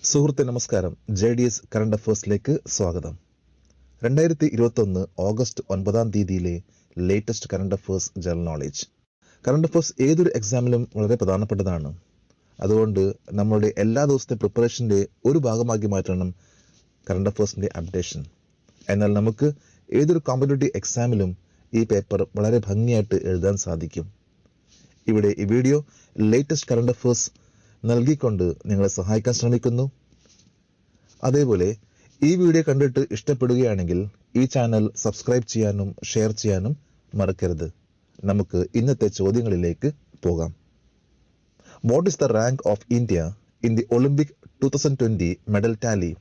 സുഹൃത്തെ നമസ്കാരം. JDS current അഫേഴ്സിലേക്ക് സ്വാഗതം. 2021 August 9 latest current affairs general knowledge. Current affairs ഏതൊരു എക്സാമിലും വളരെ പ്രധാനപ്പെട്ടതാണ്. അതുകൊണ്ട് നമ്മുടെ എല്ലാ ദിവസത്തെ പ്രിപ്പറേഷൻ്റെ ഒരു ഭാഗമാക്കി മാറ്റണം കറണ്ട് അഫേഴ്സിൻ്റെ അപ്ഡേഷൻ. എന്നാൽ നമുക്ക് ഏതൊരു കോമ്പറ്റേറ്റീവ് എക്സാമിലും ഈ പേപ്പർ വളരെ ഭംഗിയായിട്ട് എഴുതാൻ സാധിക്കും. ഇവിടെ ഈ വീഡിയോ ലേറ്റസ്റ്റ് കറണ്ട് അഫേഴ്സ് നൽകിക്കൊണ്ട് നിങ്ങളെ സഹായിക്കാൻ ശ്രമിക്കുന്നു. അതേപോലെ ഈ വീഡിയോ കണ്ടിട്ട് ഇഷ്ടപ്പെടുകയാണെങ്കിൽ ഈ ചാനൽ സബ്സ്ക്രൈബ് ചെയ്യാനും ഷെയർ ചെയ്യാനും മറക്കരുത്. നമുക്ക് ഇന്നത്തെ ചോദ്യങ്ങളിലേക്ക് പോകാം. What is the rank of India in the Olympic 2020 medal Tally?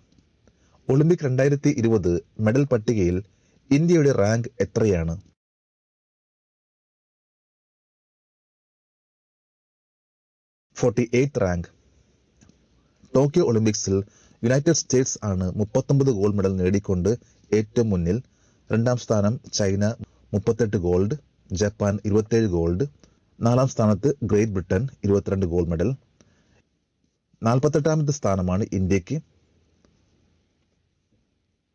Olympic 2020 medal പട്ടികയിൽ ഇന്ത്യയുടെ റാങ്ക് എത്രയാണ്? റാങ്ക്. ടോക്കിയോ ഒളിമ്പിക്സിൽ യുണൈറ്റഡ് സ്റ്റേറ്റ്സ് ആണ് 39 ഗോൾഡ് മെഡൽ നേടിക്കൊണ്ട് ഏറ്റവും മുന്നിൽ. രണ്ടാം സ്ഥാനം ചൈന 38 ഗോൾഡ്, ജപ്പാൻ 27 ഗോൾഡ്. നാലാം സ്ഥാനത്ത് ഗ്രേറ്റ് ബ്രിട്ടൻ 22 ഗോൾഡ് മെഡൽ. 48ാമത്തെ സ്ഥാനമാണ് ഇന്ത്യക്ക്.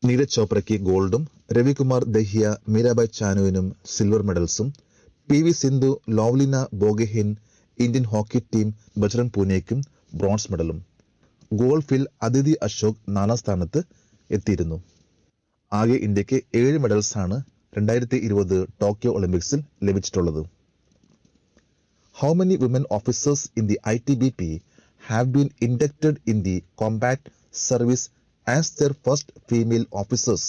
നീരജ് ചോപ്രയ്ക്ക് ഗോൾഡും രവികുമാർ ദഹിയ മീരാബായ് ചാനുവിനും സിൽവർ മെഡൽസും. PV Sindhu, Lovlina Borgohain Indian hockey team Bajrang പൂനെയ്ക്കും ബ്രോൺസ് മെഡലും. ഗോൾഫിൽ അദിതി അശോക് 4ാം സ്ഥാനത്ത് എത്തിയിരുന്നു. ആകെ ഇന്ത്യക്ക് 7 മെഡൽസാണ് 2020 ടോക്കിയോ ഒളിമ്പിക്സിൽ ലഭിച്ചിട്ടുള്ളത്. How many woman officers in the ITBP have been inducted in the combat service as their first female officers?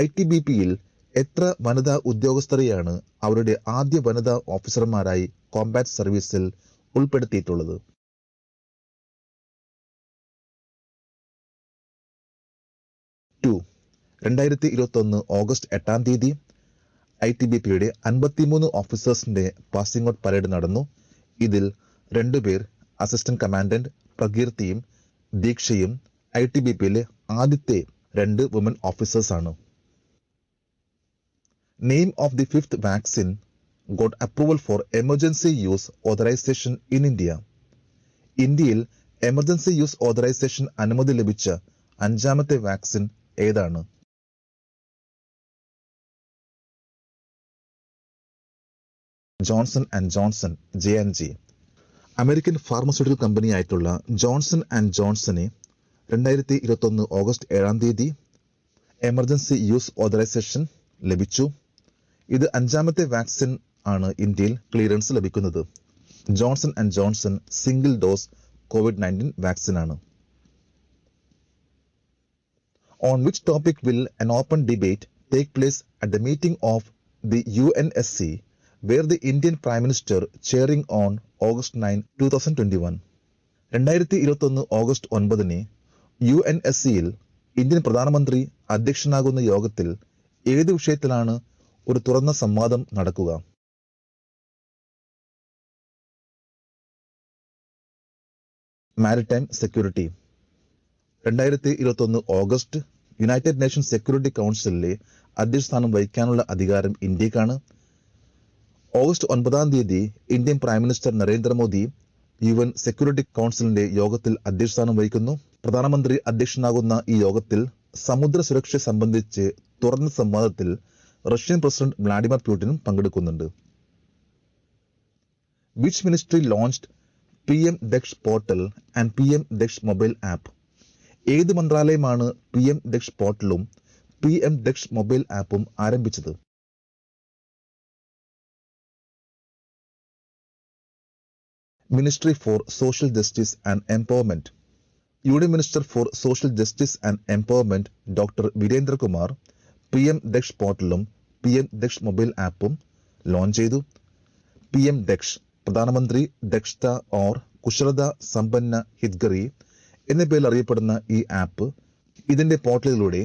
ITBPയിൽ എത്ര വനിതാ ഉദ്യോഗസ്ഥരെയാണ് അവരുടെ ആദ്യ വനിതാ ഓഫീസർമാരായി കോംബാറ്റ് സർവീസിൽ ഉൾപ്പെടുത്തിയിട്ടുള്ളത്? 2021 ഓഗസ്റ്റ് 8 ITBPയുടെ 53 ഓഫീസേഴ്സിന്റെ പാസിംഗ് ഔട്ട് പരേഡ് നടന്നു. ഇതിൽ 2 പേർ അസിസ്റ്റന്റ് കമാൻഡന്റ് പ്രകീർത്തിയും ദീക്ഷയും ITBPയിലെ ആദ്യത്തെ 2 വുമൻ ഓഫീസേഴ്സ് ആണ്. Name of the fifth vaccine got approval for emergency use authorisation in India. ഇന്ത്യയിൽ എമർജൻസി യൂസ് ഓതറൈസേഷൻ അനുമതി ലഭിച്ച 5ാമത്തെ വാക്സിൻ ഏതാണ്? Johnson and Johnson J&J. American pharmaceutical കമ്പനിയായിട്ടുള്ള ജോൺസൺ ആൻഡ് ജോൺസനെ 2021 ഓഗസ്റ്റ് 7 എമർജൻസി യൂസ് ഓതറൈസേഷൻ ലഭിച്ചു. ഇത് 5ാമത്തെ വാക്സിൻ ആണ് ഇന്ത്യയിൽ ക്ലിയറൻസ് ലഭിക്കുന്നത്. Johnson and Johnson single dose COVID-19 vaccine ആണ്. On which topic will an open debate take place at the meeting of the UNSC where the Indian Prime Minister chairing on August 9, 2021? 2021 August 9 UNSCയിൽ Indian പ്രധാനമന്ത്രി അധ്യക്ഷനാകുന്ന യോഗത്തിൽ ഏത് വിഷയത്തിലാണ് ഒരു തുറന്ന സംവാദം നടക്കുക? Maritime security. 2021 August United Nations security കൗൺസിലിലെ അധ്യക്ഷസ്ഥാനം വഹിക്കാനുള്ള അധികാരം ഇന്ത്യക്കാണ്. August 9 Indian prime minister Narendra Modi UN security കൗൺസിലിന്റെ യോഗത്തിൽ അധ്യക്ഷസ്ഥാനം വഹിക്കുന്നു. പ്രധാനമന്ത്രി അധ്യക്ഷനാകുന്ന ഈ യോഗത്തിൽ സമുദ്ര സുരക്ഷ സംബന്ധിച്ച് തുറന്ന സംവാദത്തിൽ റഷ്യൻ പ്രസിഡന്റ് വ്ളാഡിമിർ പുടിനും പങ്കെടുക്കുന്നുണ്ട്. Which ministry launched PM Daksh portal and PM Daksh mobile app? ഏത് മന്ത്രാലയമാണ് PM Daksh പോർട്ടലും PM Daksh മൊബൈൽ ആപ്പും ആരംഭിച്ചത്? Ministry for social justice and empowerment. Union minister for social justice and empowerment doctor Virendra Kumar PM Daksh പോർട്ടലും PM Daksh mobile ആപ്പും launch ചെയ്തു. PM Daksh പ്രധാനമന്ത്രി ദക്ഷത ഓർ കുശലത സമ്പന്ന ഹിത്ഗറി എന്ന പേരിൽ അറിയപ്പെടുന്ന ഈ ആപ്പ് ഇതിന്റെ പോർട്ടലിലൂടെ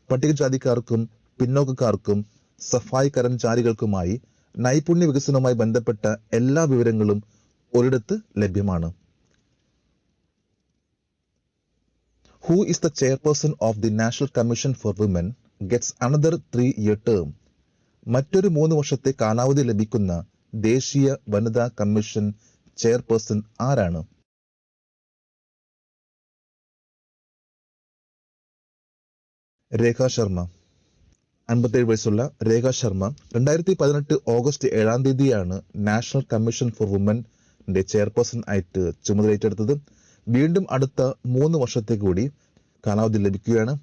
പട്ടികജാതിക്കാർക്കും പിന്നോക്കക്കാർക്കും സഫായി കർമ്മചാരികൾക്കുമായി നൈപുണ്യ വികസനവുമായി ബന്ധപ്പെട്ട എല്ലാ വിവരങ്ങളും ഒരിടത്ത് ലഭ്യമാണ്. Who is the chairperson of the national commission for women gets another 3-year term? മറ്റൊരു 3 വർഷത്തെ കാലാവധി ലഭിക്കുന്ന ദേശീയ വനിതാ കമ്മീഷൻ ചെയർപേഴ്സൺ ആരാണ്? രേഖ ശർമ്മ. 57 വയസ്സുള്ള രേഖ ശർമ്മ 2018 ഓഗസ്റ്റ് 7-ാം തീയതിയാണ് നാഷണൽ കമ്മീഷൻ ഫോർ വുമന്റെ ചെയർപേഴ്സൺ ആയിട്ട് ചുമതലയേറ്റെടുത്തത്. വീണ്ടും അടുത്ത 3 വർഷത്തേക്ക് കൂടി കാലാവധി ലഭിക്കുകയാണ്.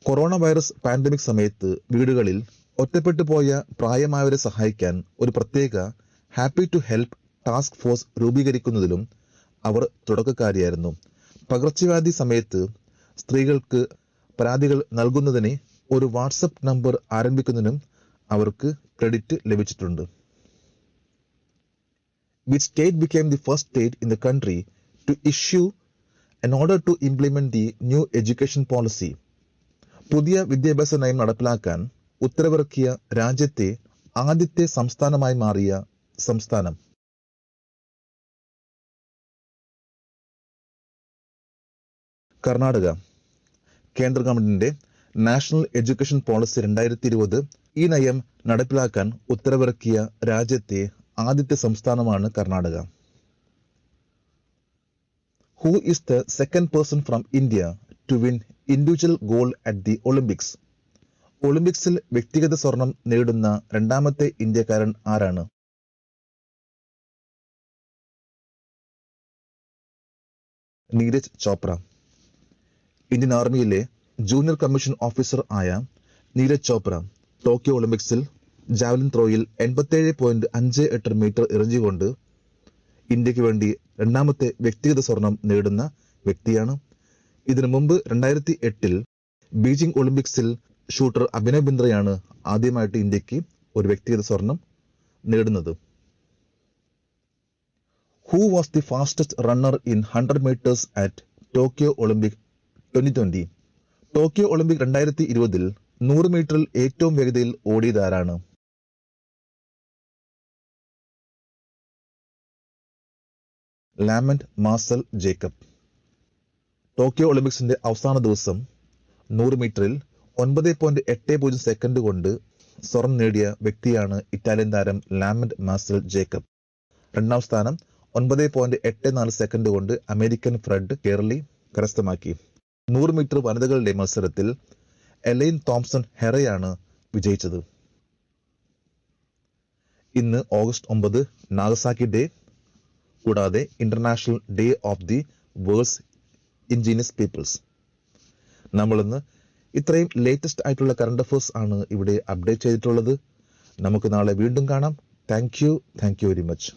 കൊറോണ വൈറസ് പാൻഡമിക് സമയത്ത് വീടുകളിൽ ഒറ്റപ്പെട്ടു പോയ പ്രായമായവരെ സഹായിക്കാൻ ഒരു പ്രത്യേക happy to help task force രൂപീകരിക്കുന്നതിലും അവർ തുടക്കക്കാരിയായിരുന്നു. പകർച്ചവ്യാധി സമയത്ത് സ്ത്രീകൾക്ക് പരാതികൾ നൽകുന്നതിന് ഒരു വാട്സപ്പ് നമ്പർ ആരംഭിക്കുന്നതിനും അവർക്ക് ക്രെഡിറ്റ് ലഭിച്ചിട്ടുണ്ട്. Which state became the first state in the country to issue an order to implement the new education policy? പുതിയ വിദ്യാഭ്യാസ നയം നടപ്പിലാക്കാൻ ഉത്തരവിറക്കിയ രാജ്യത്തെ ആദ്യത്തെ സംസ്ഥാനമായി മാറിയ സംസ്ഥാനം? കർണാടക. കേന്ദ്ര ഗവൺമെന്റിന്റെ നാഷണൽ എഡ്യൂക്കേഷൻ പോളിസി 2020 ഈ നയം നടപ്പിലാക്കാൻ ഉത്തരവിറക്കിയ രാജ്യത്തെ ആദ്യത്തെ സംസ്ഥാനമാണ് Karnataka. Who is the second person from India to win individual gold at the Olympics? ഒളിമ്പിക്സിൽ വ്യക്തിഗത സ്വർണം നേടുന്ന രണ്ടാമത്തെ ഇന്ത്യക്കാരൻ ആരാണ്? നീരജ് ചോപ്ര. ഇന്ത്യൻ ആർമിയിലെ ജൂനിയർ കമ്മീഷൻ ഓഫീസർ ആയ നീരജ് ചോപ്ര ടോക്കിയോ ഒളിമ്പിക്സിൽ ജാവലിൻ ത്രോയിൽ 87.58 മീറ്റർ എറിഞ്ഞുകൊണ്ട് ഇന്ത്യക്ക് വേണ്ടി രണ്ടാമത്തെ വ്യക്തിഗത സ്വർണം നേടുന്ന വ്യക്തിയാണ്. ഇതിനു മുമ്പ് 2008 ബീജിംഗ് ഒളിമ്പിക്സിൽ ഷൂട്ടർ അഭിനവ് ബിന്ദ്രയാണ് ആദ്യമായിട്ട് ഇന്ത്യക്ക് ഒരു വ്യക്തിഗത സ്വർണം നേടുന്നത്. Who was the fastest runner in 100 meters at Tokyo Olympic 2020? Tokyo Olympic 2020 100 മീറ്ററിൽ ഏറ്റവും വേഗതയിൽ ഓടിയതാരാണ്? ലാമന്റ് മാർസൽ ജേക്കബ്. ടോക്കിയോ ഒളിമ്പിക്സിന്റെ അവസാന ദിവസം 100 മീറ്ററിൽ 9.80 സെക്കൻഡ് കൊണ്ട് സ്വർണം നേടിയ വ്യക്തിയാണ് ഇറ്റാലിയൻ താരം ലാമന്റ് മാർസൽ ജേക്കബ്. രണ്ടാം സ്ഥാനം 9.84 സെക്കൻഡ് കൊണ്ട് അമേരിക്കൻ ഫ്രെഡ് കെർലി കരസ്ഥമാക്കി. 100 മീറ്റർ വനിതകളുടെ മത്സരത്തിൽ എലൈൻ തോംസൺ ഹെറയാണ് വിജയിച്ചത്. ഇന്ന് ഓഗസ്റ്റ് 9 നാഗസാക്കി ഡേ, കൂടാതെ international day of the world's indigenous peoples. നമ്മളിന്ന് ഇത്രയും ലേറ്റസ്റ്റ് ആയിട്ടുള്ള കറണ്ട് അഫയേഴ്സ് ആണ് ഇവിടെ അപ്ഡേറ്റ് ചെയ്തിട്ടുള്ളത്. നമുക്ക് നാളെ വീണ്ടും കാണാം. Thank you very much.